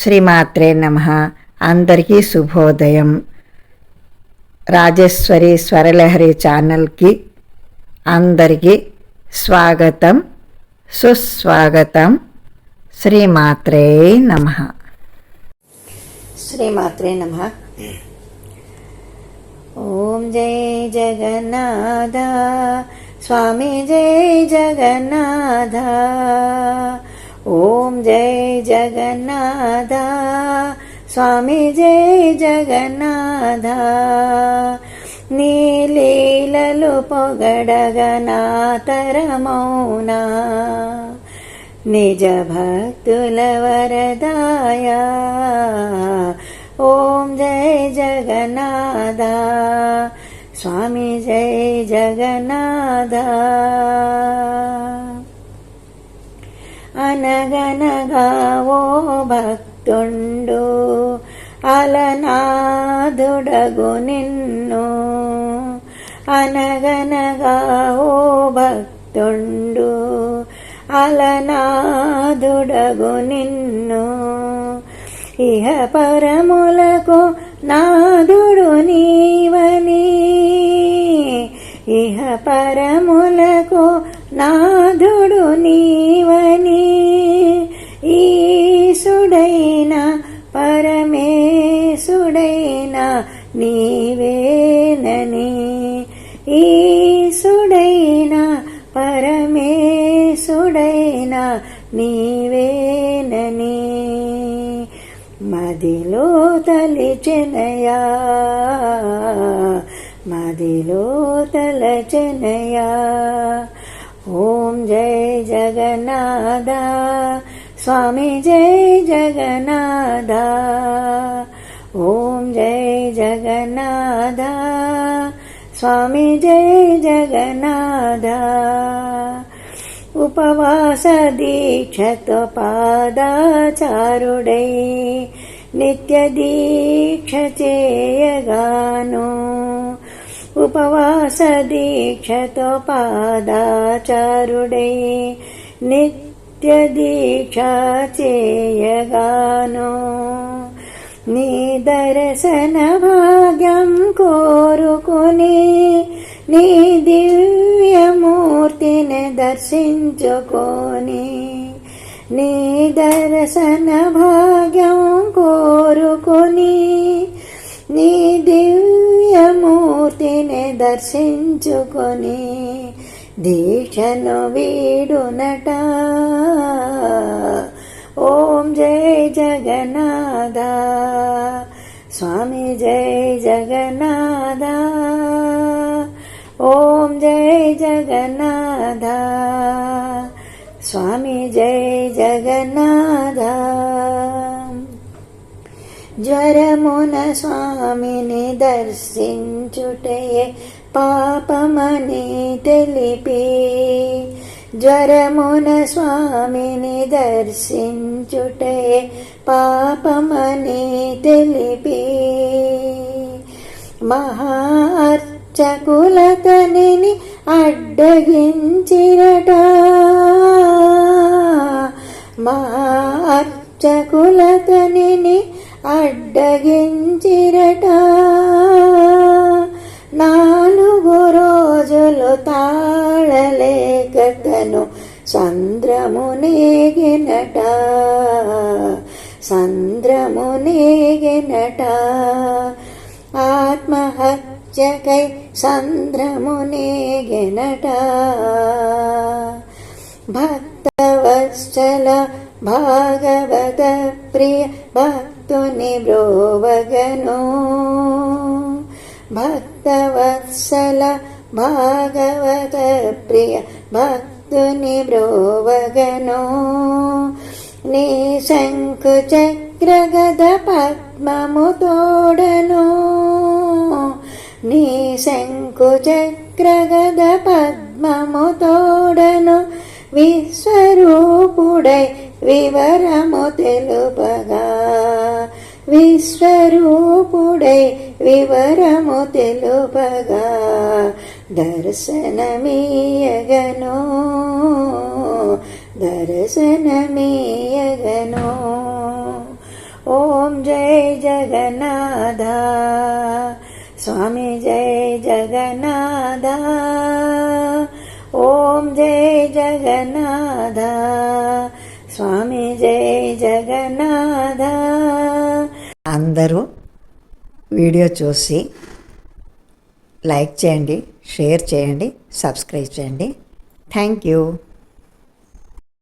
శ్రీమాత్రే నమః. అందరికీ శుభోదయం. రాజేశ్వరి స్వరలహరి ఛానల్కి అందరికీ స్వాగతం, సుస్వాగతం. శ్రీమాత్రే నమః. శ్రీమాత్రే నమః. ఓం జై జగన్నాథ స్వామి, జై జగన్నాథ. ఓం జై జగన్నాథ స్వామి, జై జగన్నాథ. నీ లీలలు పొగడగా నా తరమౌనా, నిజ భక్తుల వరదాయ. ఓం జై జగన్నాథ స్వామి, జై జగన్నాథ. అనగనగా ఓ భక్తుండు అలనాథుడగు నిన్ను, అనగనగా ఓ భక్తుండు అలనాథుడగు నిన్ను. ఇహ పరములకు నాథుడు నీవని, ఇహ పరములకు నాథుడు నీవని. ఈశుడైన పరమేశుడైన నీవేనని, ఈశుడైన పరమేశుడైన నీవేనని. మదిలో తలిచెనయా, మదిలో తలచెనయా. ఓం జై జగన్నాథ స్వామి, జై జగన్నాథ. ఓం జై జగన్నాథ స్వామి, జై జగన్నాథ. ఉపవాస దీక్షతో పాదాచారుడై నిత్య దీక్ష చేయగాను, ఉపవాస దీక్షతో పాదాచారుడై నిత్య దీక్ష చేయగాను. నీ దర్శన భాగ్యం కోరుకుని నీ దివ్యమూర్తిని దర్శించుకొని, నీ దర్శన భాగ్యం కోరుకొని నీ దివ్యమూర్తిని దర్శించుకొని దీక్షను వీడునట. ఓం జై జగన్నాథ స్వామి, జై జగన్నాథ. ఓం జై జగన్నాథ స్వామి, జై జగన్నాథ. జ్వరమున స్వామిని దర్శించుటయే పాపమని తెలిపి, జ్వరమున స్వామిని దర్శించుటయే పాపమని తెలిపి, మహార్చకులతనిని అడ్డగించిరట, మహార్చకులతనిని అడ్డగించిరట. 4 రోజులు తాళలేకతను సంద్రమునేగినట, సంద్రమునేగినట. ఆత్మహత్యకై సంద్రమునేగినట. భక్తవత్సల భాగవత ప్రియ భక్తుని బ్రోవగను, భక్తవత్సల భాగవత ప్రియ భక్తుని బ్రోవగను. నీ శంకు చక్ర గద పద్మము తోడను, నీ శంకు చక్ర గద పద్మము తోడను. విశ్వరూపుడై వివరము తెలుపగా, విశ్వరూపుడై వివరము తెలుపగా దర్శనమీయగను, దర్శనమీయగను. జయ జగన్నాథ స్వామి జయ జగన్నాథ ఓం జయ జగన్నాథ స్వామి జయ జగన్నాథ. అందరూ వీడియో చూసి లైక్ చేయండి, షేర్ చేయండి, సబ్స్క్రైబ్ చేయండి. Thank you.